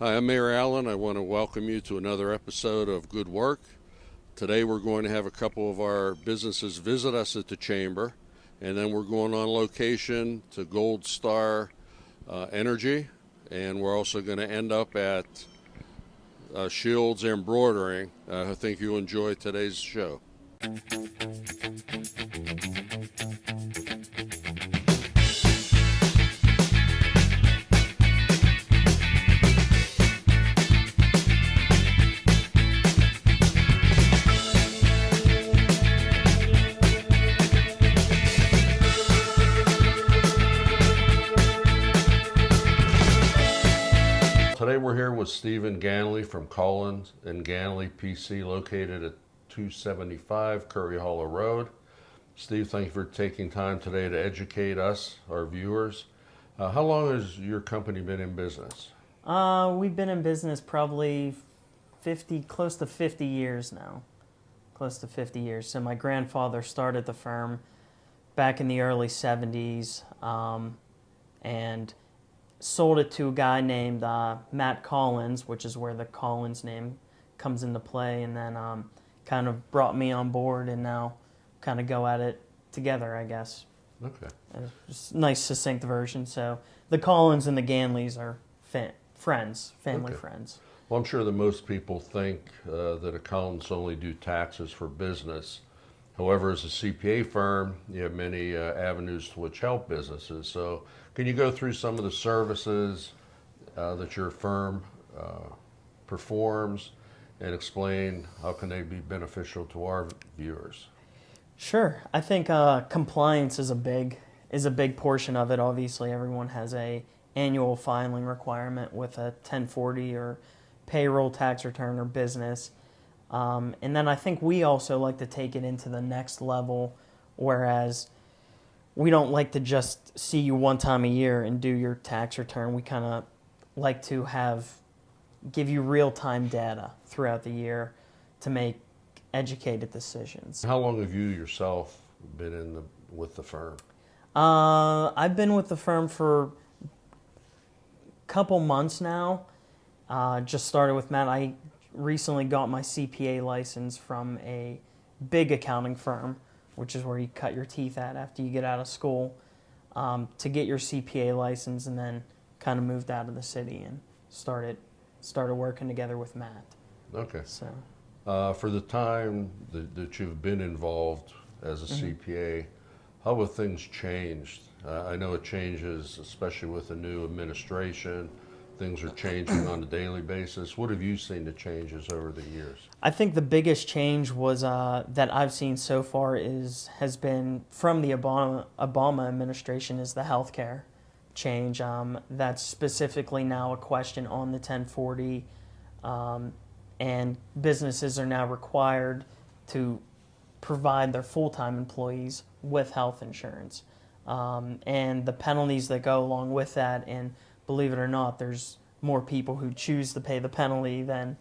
Hi, I'm Mayor Allen. I want to welcome you to another episode of Good Work. Today we're going to have a couple of our businesses visit us at the Chamber, and then we're going on location to Gold Star Energy, and we're also going to end up at Shields Embroidering. I think you'll enjoy today's show. Today we're here with Stephen Ganley from Collins and Ganley PC, located at 275 Curry Hollow Road. Steve, thank you for taking time today to educate us, our viewers. How long has your company been in business? We've been in business probably close to 50 years now. Close to 50 years. So my grandfather started the firm back in the early 70s and sold it to a guy named Matt Collins, which is where the Collins name comes into play, and then kind of brought me on board, and now kind of go at it together, I guess. Okay. Just a nice, succinct version. So the Collins and the Ganleys are friends, family friends. Well, I'm sure that most people think that accountants only do taxes for business. However, as a CPA firm, you have many avenues to which help businesses. So can you go through some of the services that your firm performs and explain how can they be beneficial to our viewers? Sure. I think compliance is a big portion of it. Obviously, everyone has a annual filing requirement with a 1040 or payroll tax return or business. And then I think we also like to take it into the next level, whereas we don't like to just see you one time a year and do your tax return. We kind of like to give you real-time data throughout the year to make educated decisions. How long have you yourself been with the firm? I've been with the firm for a couple months now. Just started with Matt. I recently got my CPA license from a big accounting firm, which is where you cut your teeth at after you get out of school, to get your CPA license, and then kind of moved out of the city and started working together with Matt. Okay. So, for the time that you've been involved as a CPA, how have things changed? I know it changes, especially with the new administration. Things are changing on a daily basis. What have you seen the changes over the years? I think the biggest change was that I've seen so far has been from the Obama administration is the healthcare change. That's specifically now a question on the 1040, and businesses are now required to provide their full-time employees with health insurance, and the penalties that go along with that. And believe it or not, there's more people who choose to pay the penalty than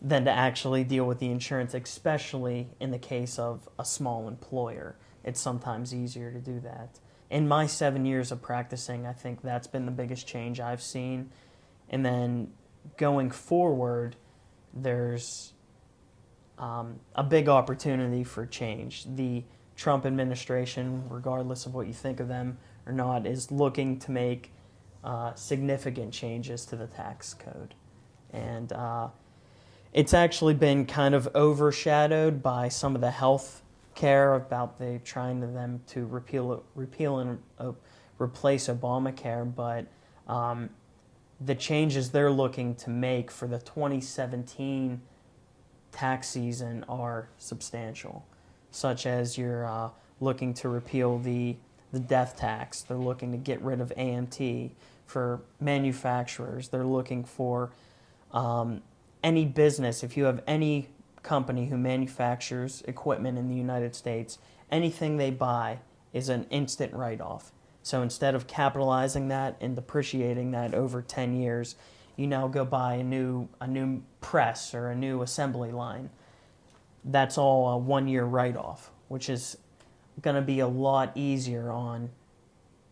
to actually deal with the insurance, especially in the case of a small employer. It's sometimes easier to do that. In my 7 years of practicing, I think that's been the biggest change I've seen. And then going forward, there's a big opportunity for change. The Trump administration, regardless of what you think of them or not, is looking to make significant changes to the tax code. And it's actually been kind of overshadowed by some of the health care about trying to repeal and replace Obamacare, but the changes they're looking to make for the 2017 tax season are substantial, such as you're looking to repeal the death tax. They're looking to get rid of AMT for manufacturers. They're looking for any business, if you have any company who manufactures equipment in the United States, anything they buy is an instant write-off. So instead of capitalizing that and depreciating that over 10 years, you now go buy a new press or a new assembly line. That's all a 1-year write-off, which is going to be a lot easier on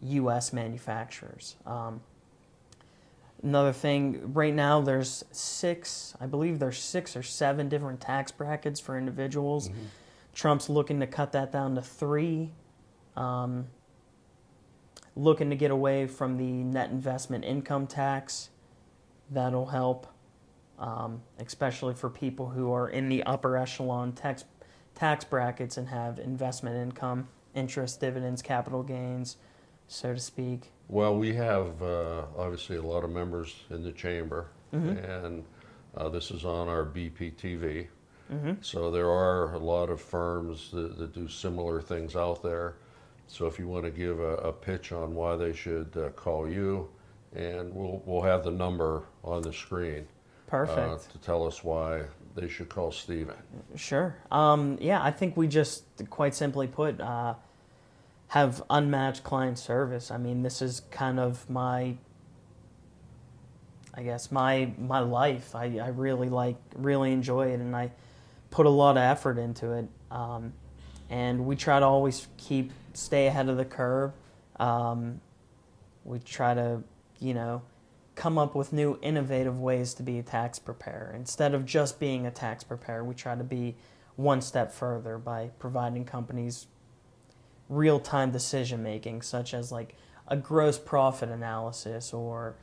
U.S. manufacturers. Another thing, right now there's I believe there's 6 or 7 different tax brackets for individuals. Trump's looking to cut that down to 3. Looking to get away from the net investment income tax. That'll help, especially for people who are in the upper echelon tax brackets and have investment income, interest, dividends, capital gains, so to speak. Well, we have obviously a lot of members in the chamber, and this is on our BPTV. So there are a lot of firms that do similar things out there. So if you want to give a pitch on why they should call you, and we'll have the number on the screen. Perfect. To tell us why they should call Stephen. Sure. Yeah, I think we just, quite simply put, have unmatched client service. I mean, this is kind of my life. I really enjoy it, and I put a lot of effort into it. And we try to always stay ahead of the curve. We try to, come up with new innovative ways to be a tax preparer. Instead of just being a tax preparer, we try to be one step further by providing companies real-time decision making, such as like a gross profit analysis, or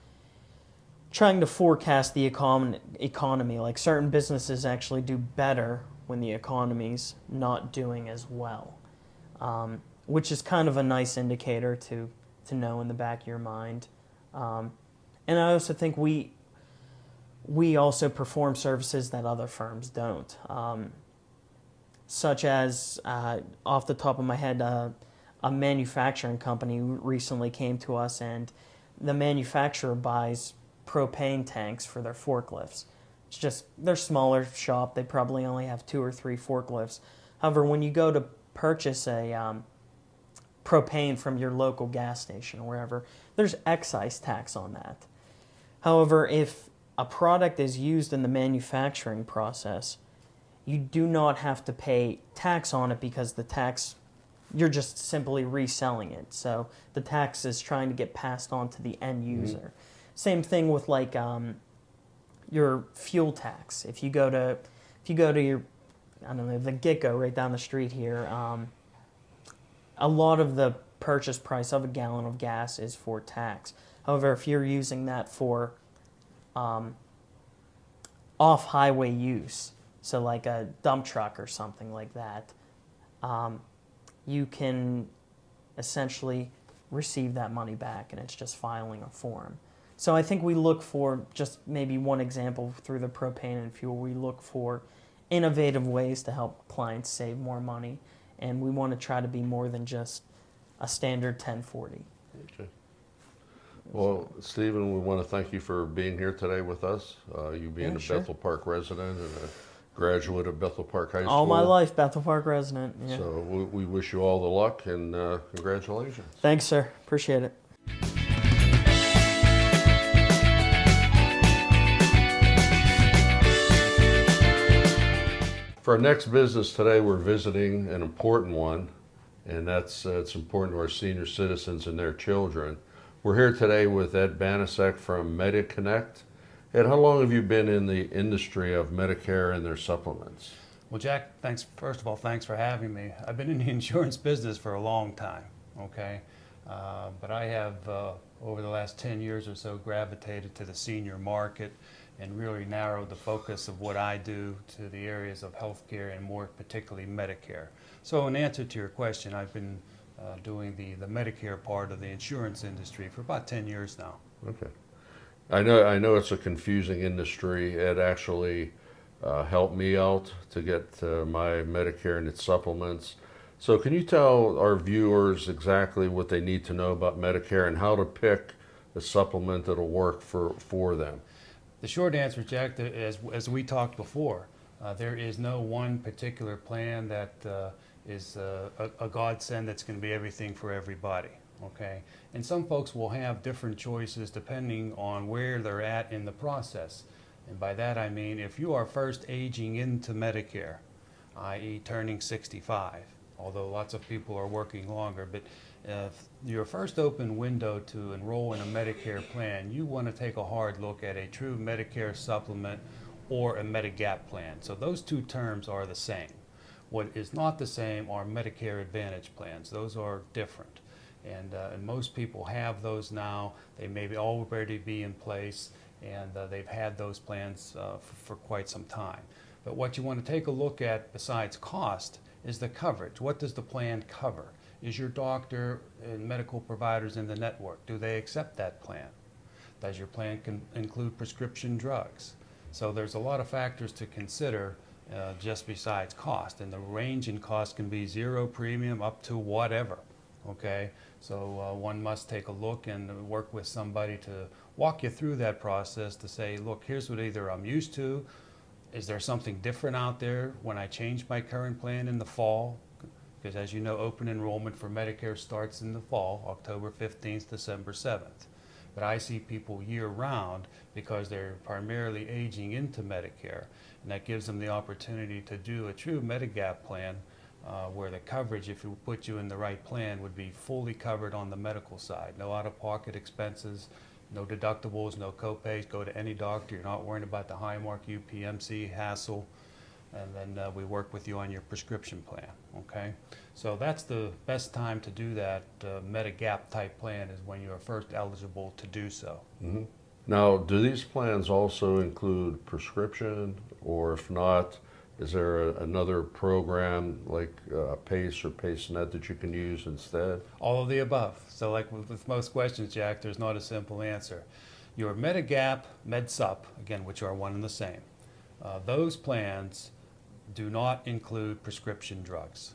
trying to forecast the economy. Like, certain businesses actually do better when the economy's not doing as well, which is kind of a nice indicator to know in the back of your mind. And I also think we also perform services that other firms don't, such as, off the top of my head, a manufacturing company recently came to us, and the manufacturer buys propane tanks for their forklifts. It's just, they're smaller shop. They probably only have 2 or 3 forklifts. However, when you go to purchase a propane from your local gas station or wherever, there's excise tax on that. However, if a product is used in the manufacturing process, you do not have to pay tax on it, because the tax, you're just simply reselling it. So the tax is trying to get passed on to the end user. Same thing with like your fuel tax. If you go to your, I don't know, the Gitco right down the street here, a lot of the purchase price of a gallon of gas is for tax. However, if you're using that for off-highway use, so like a dump truck or something like that, you can essentially receive that money back, and it's just filing a form. So I think we look for, just maybe one example through the propane and fuel, we look for innovative ways to help clients save more money, and we want to try to be more than just a standard 1040. Okay. Well, Stephen, we want to thank you for being here today with us. You being a Bethel Park resident and a graduate of Bethel Park High School. All my life, Bethel Park resident. Yeah. So we wish you all the luck, and congratulations. Thanks, sir. Appreciate it. For our next business today, we're visiting an important one, and that's it's important to our senior citizens and their children. We're here today with Ed Banasek from MediConnect. Ed, how long have you been in the industry of Medicare and their supplements? Well, Jack, first of all, thanks for having me. I've been in the insurance business for a long time, okay? But I have, over the last 10 years or so, gravitated to the senior market and really narrowed the focus of what I do to the areas of healthcare, and more particularly Medicare. So in answer to your question, I've been doing the Medicare part of the insurance industry for about 10 years now. Okay. I know it's a confusing industry. It actually helped me out to get my Medicare and its supplements. So can you tell our viewers exactly what they need to know about Medicare and how to pick a supplement that'll work for them? The short answer, Jack, as we talked before, there is no one particular plan that is a godsend that's going to be everything for everybody. Okay, and some folks will have different choices depending on where they're at in the process. And by that I mean, if you are first aging into Medicare, i.e. turning 65, although lots of people are working longer, but If your first open window to enroll in a Medicare plan, you want to take a hard look at a true Medicare supplement or a Medigap plan. So those two terms are the same. What is not the same are Medicare Advantage plans. Those are different. And most people have those now. They may already be in place, and they've had those plans for quite some time. But what you want to take a look at besides cost is the coverage. What does the plan cover? Is your doctor and medical providers in the network? Do they accept that plan? Does your plan include prescription drugs? So there's a lot of factors to consider just besides cost. And the range in cost can be zero premium up to whatever. Okay, so one must take a look and work with somebody to walk you through that process to say, look, here's what either I'm used to. Is there something different out there when I change my current plan in the fall? Because as you know, open enrollment for Medicare starts in the fall, October 15th, December 7th. But I see people year-round because they're primarily aging into Medicare, and that gives them the opportunity to do a true Medigap plan where the coverage, if it put you in the right plan, would be fully covered on the medical side. No out-of-pocket expenses, no deductibles, no copays. Go to any doctor. You're not worrying about the Highmark UPMC hassle. And then we work with you on your prescription plan, okay? So that's the best time to do that Medigap type plan is when you're first eligible to do so. Mm-hmm. Now, do these plans also include prescription, or if not, is there another program like PACE or PACEnet that you can use instead? All of the above. So like with most questions, Jack, there's not a simple answer. Your Medigap, MedSup, again, which are one and the same, those plans do not include prescription drugs.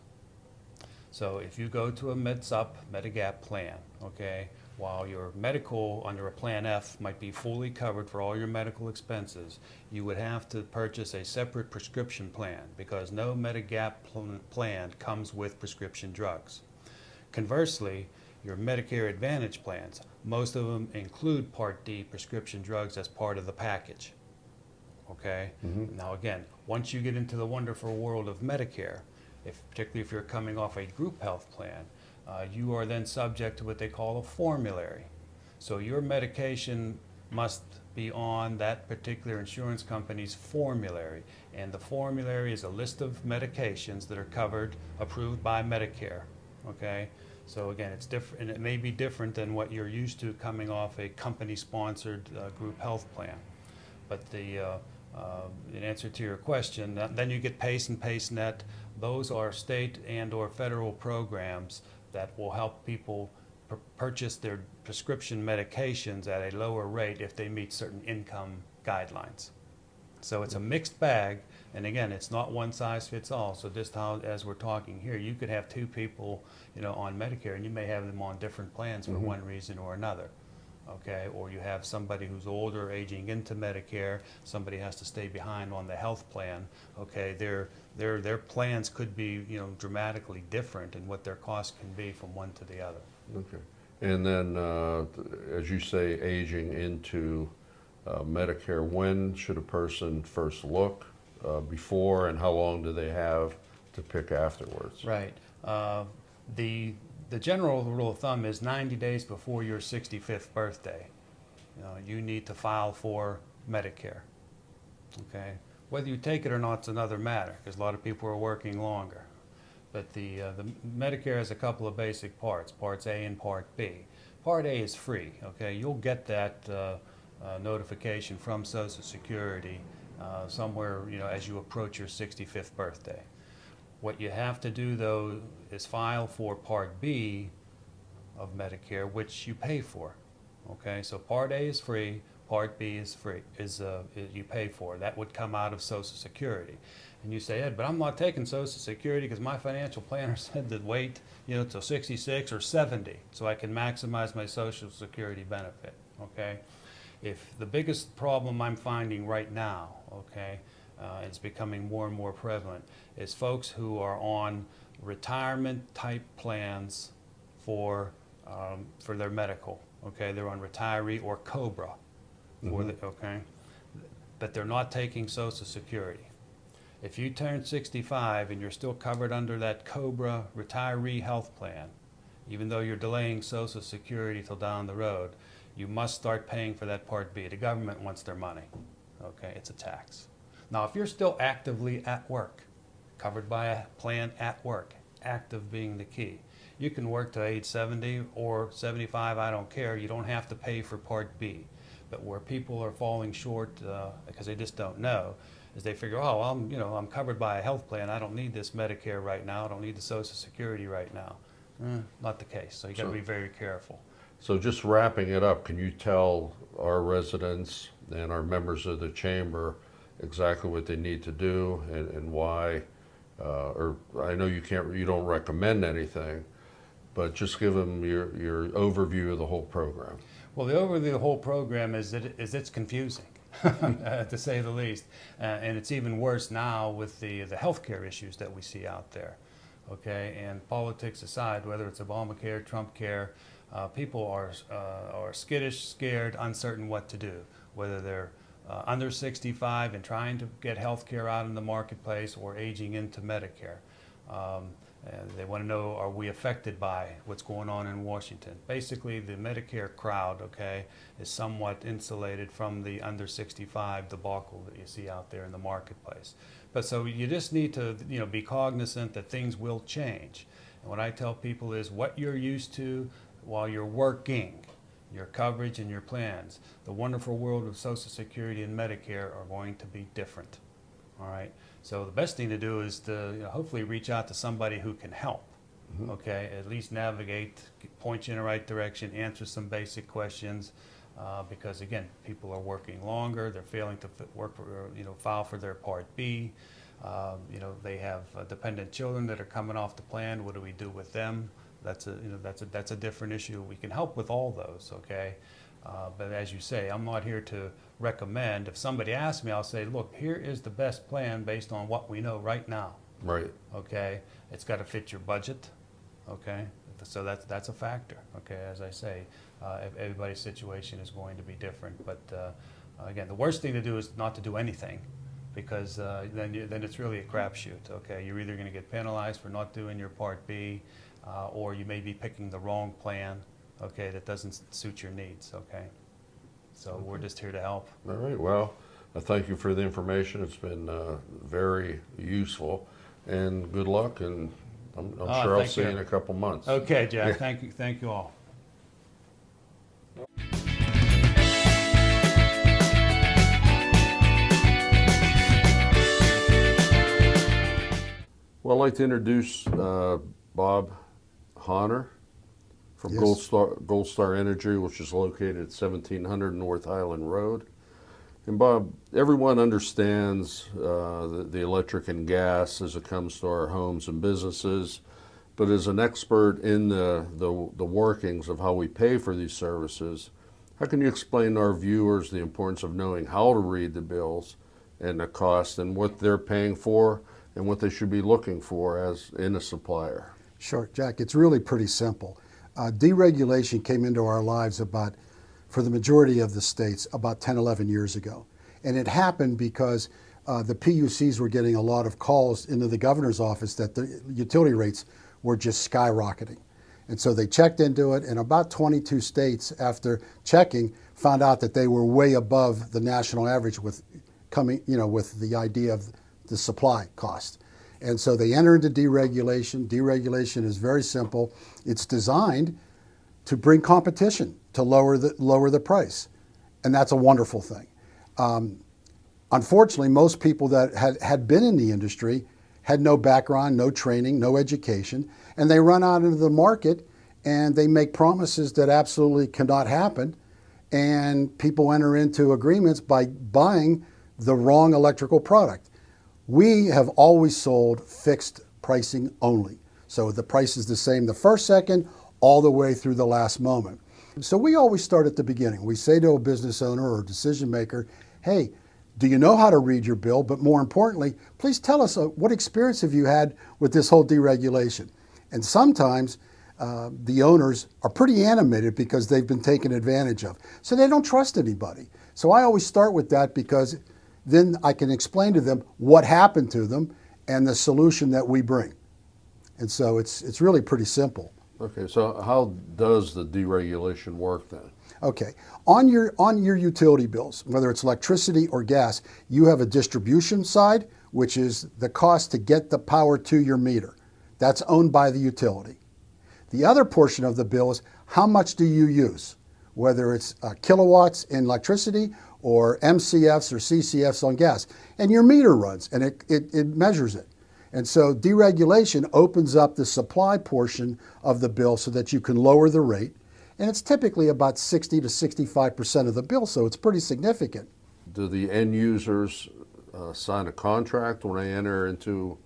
So if you go to a MedSup, Medigap plan, okay, while your medical under a Plan F might be fully covered for all your medical expenses, you would have to purchase a separate prescription plan because no Medigap plan comes with prescription drugs. Conversely, your Medicare Advantage plans, most of them include Part D prescription drugs as part of the package. Okay? Mm-hmm. Now again, once you get into the wonderful world of Medicare, particularly if you're coming off a group health plan, you are then subject to what they call a formulary. So your medication must be on that particular insurance company's formulary. And the formulary is a list of medications that are covered, approved by Medicare. Okay? So again, it's different, and it may be different than what you're used to coming off a company-sponsored group health plan. But in answer to your question, then you get PACE and PACEnet. Those are state and or federal programs that will help people purchase their prescription medications at a lower rate if they meet certain income guidelines. So it's a mixed bag, and again, it's not one size fits all. So just how, as we're talking here, you could have two people, on Medicare, and you may have them on different plans for Mm-hmm. one reason or another. Okay, or you have somebody who's older, aging into Medicare. Somebody has to stay behind on the health plan. Okay, their plans could be, dramatically different in what their costs can be from one to the other. Okay. And then, as you say, aging into Medicare, when should a person first look before, and how long do they have to pick afterwards? Right. The general rule of thumb is 90 days before your 65th birthday, you need to file for Medicare. Okay. Whether you take it or not is another matter, because a lot of people are working longer. But the Medicare has a couple of basic parts, Parts A and Part B. Part A is free. Okay, you'll get that notification from Social Security somewhere, as you approach your 65th birthday. What you have to do, though, is file for Part B of Medicare, which you pay for. Okay, so Part A is free, Part B is free, you pay for. That would come out of Social Security. And you say, Ed, but I'm not taking Social Security because my financial planner said to wait, till 66 or 70 so I can maximize my Social Security benefit. Okay, if the biggest problem I'm finding right now, okay, it's becoming more and more prevalent, is folks who are on retirement type plans for their medical. Okay, they're on retiree or COBRA, okay, but they're not taking Social Security. If you turn 65 and you're still covered under that COBRA retiree health plan, even though you're delaying Social Security till down the road, you must start paying for that Part B. The government wants their money. Okay, it's a tax. Now, if you're still actively at work, covered by a plan at work, active being the key, you can work to age 70 or 75, I don't care. You don't have to pay for Part B. But where people are falling short because they just don't know, is they figure, oh, I'm covered by a health plan. I don't need this Medicare right now. I don't need the Social Security right now. Not the case. So you got to be very careful. So just wrapping it up, can you tell our residents and our members of the chamber exactly what they need to do and why? Or I know you don't recommend anything, but just give them your overview of the whole program. Well, the overview of the whole program is that it's confusing, to say the least, and it's even worse now with the healthcare issues that we see out there. Okay, and politics aside, whether it's Obamacare, Trumpcare, people are skittish, scared, uncertain what to do, whether they're under 65 and trying to get health care out in the marketplace or aging into Medicare. And they want to know, are we affected by what's going on in Washington? Basically, the Medicare crowd, okay, is somewhat insulated from the under 65 debacle that you see out there in the marketplace. But so you just need to, be cognizant that things will change. And what I tell people is what you're used to while you're working, your coverage and your plans, the wonderful world of Social Security and Medicare are going to be different. All right. So the best thing to do is to hopefully reach out to somebody who can help. Okay, at least navigate, point you in the right direction, answer some basic questions, because again, people are working longer. They're failing to file for their Part B. They have dependent children that are coming off the plan. What do we do with them? That's a different issue. We can help with all those. Okay. But as you say, I'm not here to recommend. If somebody asks me, I'll say, look, here is the best plan based on what we know right now. Right. Okay. It's got to fit your budget. Okay. So that's a factor. Okay. As I say, everybody's situation is going to be different. But again, the worst thing to do is not to do anything, because then it's really a crapshoot. Okay. You're either going to get penalized for not doing your Part B, or you may be picking the wrong plan. Okay, that doesn't suit your needs, okay? So we're just here to help. All right, well, I thank you for the information. It's been very useful, and good luck, and I'm sure I'll see you in a couple months. Okay, Jack, thank you all. Well, I'd like to introduce Bob Honor from Yes. Gold Star Energy, which is located at 1700 North Island Road. And Bob, everyone understands the electric and gas as it comes to our homes and businesses, but as an expert in the workings of how we pay for these services, how can you explain to our viewers the importance of knowing how to read the bills and the cost and what they're paying for and what they should be looking for as in a supplier? Sure, Jack, it's really pretty simple. Deregulation came into our lives for the majority of the states, about 10, 11 years ago. And it happened because the PUCs were getting a lot of calls into the governor's office that the utility rates were just skyrocketing. And so they checked into it, and about 22 states, after checking, found out that they were way above the national average with the idea of the supply cost. And so they enter into deregulation. Deregulation is very simple. It's designed to bring competition, to lower the price. And that's a wonderful thing. Unfortunately, most people that had been in the industry had no background, no training, no education, and they run out into the market and they make promises that absolutely cannot happen. And people enter into agreements by buying the wrong electrical product. We have always sold fixed pricing only. So the price is the same the first second all the way through the last moment. So we always start at the beginning. We say to a business owner or decision maker, hey, do you know how to read your bill? But more importantly, please tell us what experience have you had with this whole deregulation? And sometimes the owners are pretty animated because they've been taken advantage of. So they don't trust anybody. So I always start with that because then I can explain to them what happened to them and the solution that we bring. And so it's really pretty simple. Okay, so how does the deregulation work then? Okay, on your utility bills, whether it's electricity or gas, you have a distribution side, which is the cost to get the power to your meter. That's owned by the utility. The other portion of the bill is how much do you use, whether it's kilowatts in electricity or MCFs or CCFs on gas. And your meter runs and it measures it. And so deregulation opens up the supply portion of the bill so that you can lower the rate. And it's typically about 60 to 65% of the bill, so it's pretty significant. Do the end users sign a contract when they enter into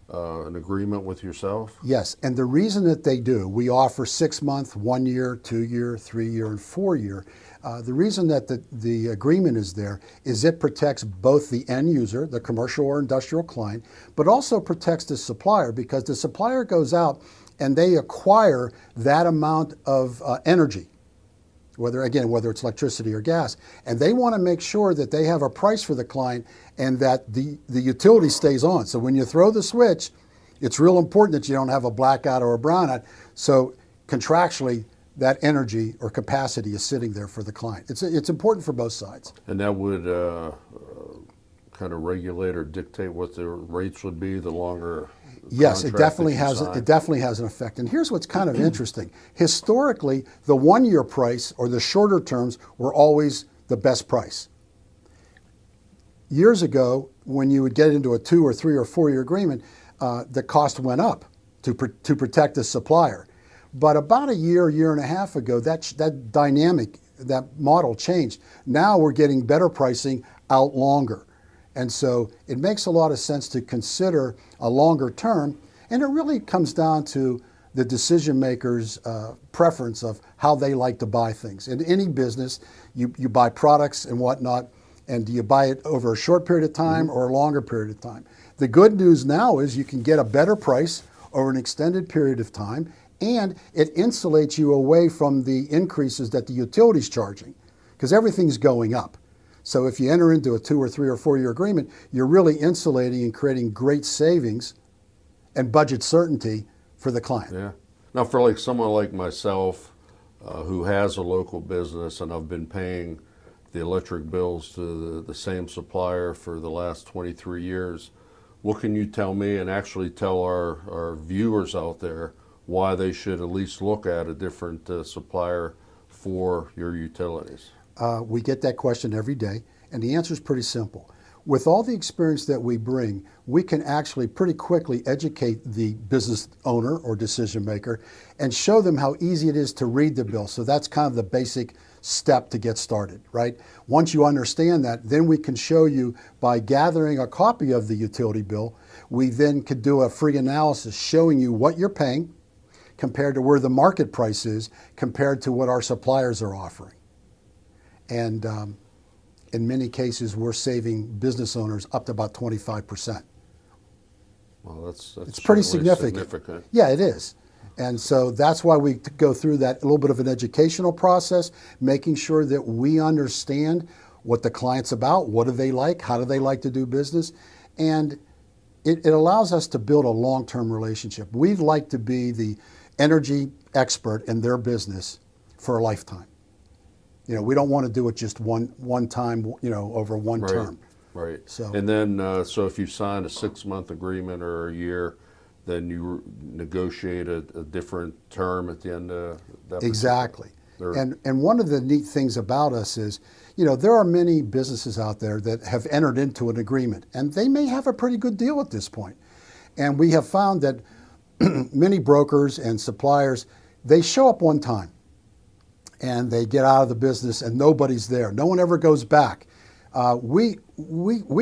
an agreement with yourself? Yes, and the reason that they do, we offer 6-month, 1 year, 2 year, 3 year, and 4 year. The reason that the agreement is there is it protects both the end user, the commercial or industrial client, but also protects the supplier, because the supplier goes out and they acquire that amount of energy, whether it's electricity or gas, and they want to make sure that they have a price for the client and that the utility stays on. So when you throw the switch, it's real important that you don't have a blackout or a brownout. So contractually, that energy or capacity is sitting there for the client. It's important for both sides. And that would kind of regulate or dictate what the rates would be the longer. Yes, it definitely sign. has an effect. And here's what's kind of interesting. Historically, the 1 year price or the shorter terms were always the best price. Years ago, when you would get into a 2 or 3 or 4 year agreement, the cost went up to protect the supplier. But about a year and a half ago, that dynamic, that model changed. Now we're getting better pricing out longer. And so it makes a lot of sense to consider a longer term, and it really comes down to the decision maker's preference of how they like to buy things. In any business, you buy products and whatnot, and do you buy it over a short period of time or a longer period of time? The good news now is you can get a better price over an extended period of time, and it insulates you away from the increases that the utility's charging, because everything's going up. So if you enter into a 2 or 3 or 4 year agreement, you're really insulating and creating great savings and budget certainty for the client. Yeah. Now, for like someone like myself who has a local business and I've been paying the electric bills to the same supplier for the last 23 years, what can you tell me and actually tell our viewers out there why they should at least look at a different supplier for your utilities? We get that question every day, and the answer is pretty simple. With all the experience that we bring, we can actually pretty quickly educate the business owner or decision maker and show them how easy it is to read the bill. So that's kind of the basic step to get started, right? Once you understand that, then we can show you by gathering a copy of the utility bill. We then could do a free analysis showing you what you're paying compared to where the market price is compared to what our suppliers are offering. And in many cases, we're saving business owners up to about 25%. Well, that's It's pretty certainly significant. Yeah, it is. And so that's why we go through that little bit of an educational process, making sure that we understand what the client's about, what do they like, how do they like to do business, and it allows us to build a long-term relationship. We'd like to be the energy expert in their business for a lifetime. You know, we don't want to do it just one time, you know, over one term. Right. So, and then, so if you sign a 6-month agreement or a year, then you negotiate a different term at the end of that. Exactly. And one of the neat things about us is, you know, there are many businesses out there that have entered into an agreement, and they may have a pretty good deal at this point. And we have found that many brokers and suppliers, they show up one time and they get out of the business and nobody's there. No one ever goes back. We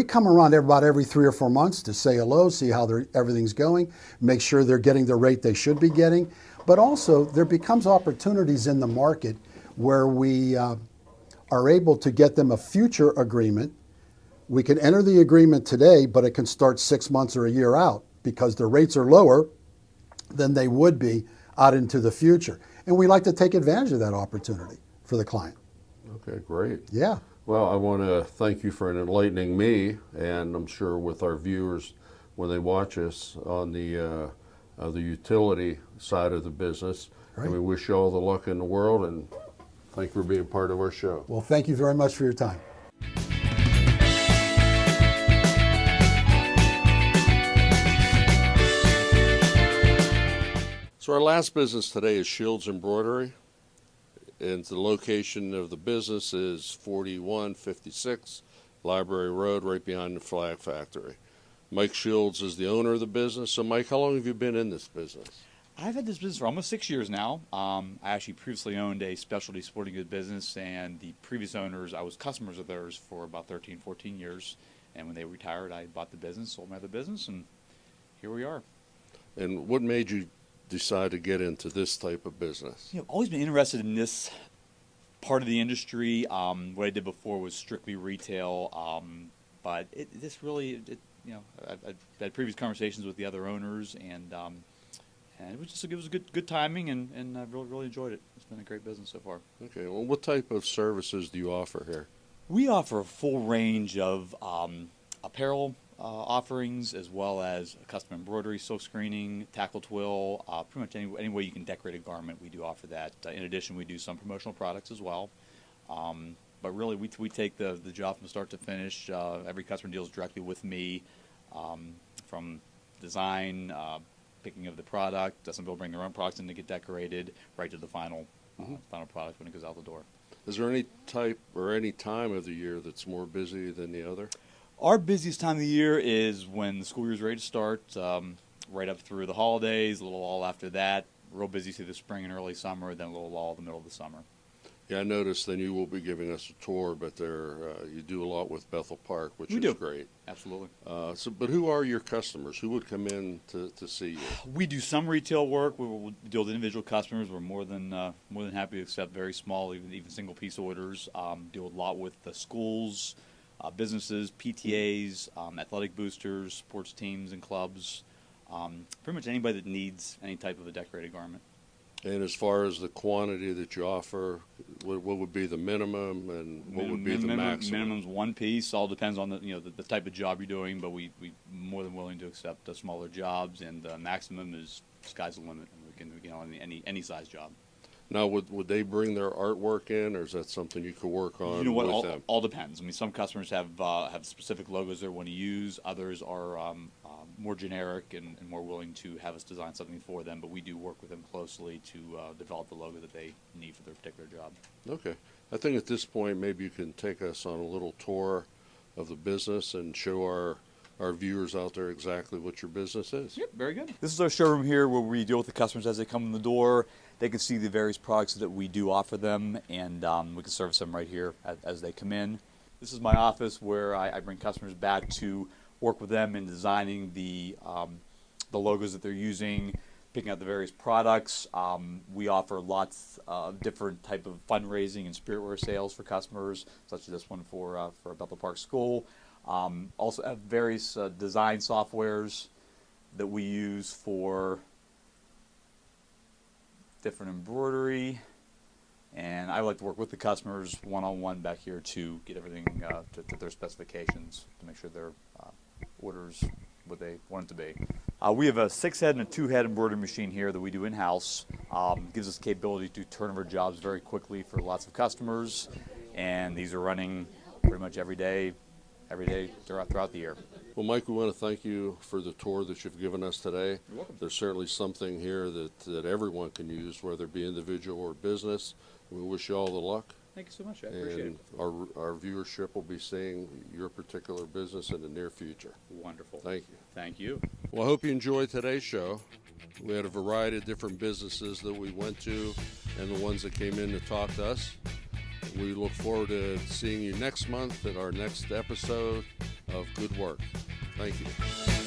come around about every 3 or 4 months to say hello, see how everything's going, make sure they're getting the rate they should be getting. But also there becomes opportunities in the market where we are able to get them a future agreement. We can enter the agreement today, but it can start 6 months or a year out because the rates are lower than they would be out into the future. And we like to take advantage of that opportunity for the client. Okay, great. Yeah. Well, I want to thank you for enlightening me, and I'm sure with our viewers when they watch us on the the utility side of the business. Great. And we wish you all the luck in the world, and thank you for being part of our show. Well, thank you very much for your time. So our last business today is Shields Embroidery, and the location of the business is 4156 Library Road, right behind the Flag Factory. Mike Shields is the owner of the business. So Mike, how long have you been in this business? I've had this business for almost 6 years now. I actually previously owned a specialty sporting goods business, and the previous owners, I was customers of theirs for about 13, 14 years. And when they retired, I bought the business, sold my other business, and here we are. And what made you decide to get into this type of business? I've always been interested in this part of the industry. What I did before was strictly retail, but I've had previous conversations with the other owners, and it was good timing, and I've really enjoyed it. It's been a great business so far. Okay, well, what type of services do you offer here? We offer a full range of apparel offerings, as well as custom embroidery, silk screening, tackle twill, pretty much any way you can decorate a garment, we do offer that. In addition, we do some promotional products as well. But really, we take the job from start to finish. Every customer deals directly with me, from design, picking of the product. Some people bring their own products in to get decorated, right to the final product when it goes out the door. Is there any type or any time of the year that's more busy than the other? Our busiest time of the year is when the school year is ready to start, right up through the holidays, a little lull after that. Real busy through the spring and early summer, then a little lull in the middle of the summer. Yeah, I noticed then you will be giving us a tour, but you do a lot with Bethel Park, which We is do. great. Absolutely. But who are your customers? Who would come in to see you? We do some retail work. We deal with individual customers. We're more than happy to accept very small, even single piece orders. Deal a lot with the schools, businesses, PTAs, athletic boosters, sports teams and clubs. Pretty much anybody that needs any type of a decorated garment. And as far as the quantity that you offer, what would be the minimum, and what would be the maximum? Minimum's one piece. All depends on the type of job you're doing, but we more than willing to accept the smaller jobs, and the maximum is sky's the limit. We can on any size job. Now, would they bring their artwork in, or is that something you could work on You know what? with them? All depends. I mean, some customers have specific logos they want to use. Others are more generic and more willing to have us design something for them. But we do work with them closely to develop the logo that they need for their particular job. Okay. I think at this point, maybe you can take us on a little tour of the business and show our viewers out there exactly what your business is. Yep, very good. This is our showroom here where we deal with the customers as they come in the door. They can see the various products that we do offer them, and we can service them right here as they come in. This is my office where I bring customers back to work with them in designing the logos that they're using, picking out the various products. We offer lots of different type of fundraising and spiritware sales for customers, such as this one for Bethel Park School. Also have various design softwares that we use for different embroidery, and I like to work with the customers one-on-one back here to get everything to their specifications to make sure their orders what they want it to be. We have a 6-head and a 2-head embroidery machine here that we do in-house. Gives us the capability to turn over jobs very quickly for lots of customers, and these are running pretty much every day throughout the year. Well, Mike, we want to thank you for the tour that you've given us today. You're welcome. There's certainly something here that everyone can use, whether it be individual or business. We wish you all the luck. Thank you so much. I appreciate it. And our viewership will be seeing your particular business in the near future. Wonderful. Thank you. Thank you. Well, I hope you enjoyed today's show. We had a variety of different businesses that we went to and the ones that came in to talk to us. We look forward to seeing you next month at our next episode of Good Work. Thank you.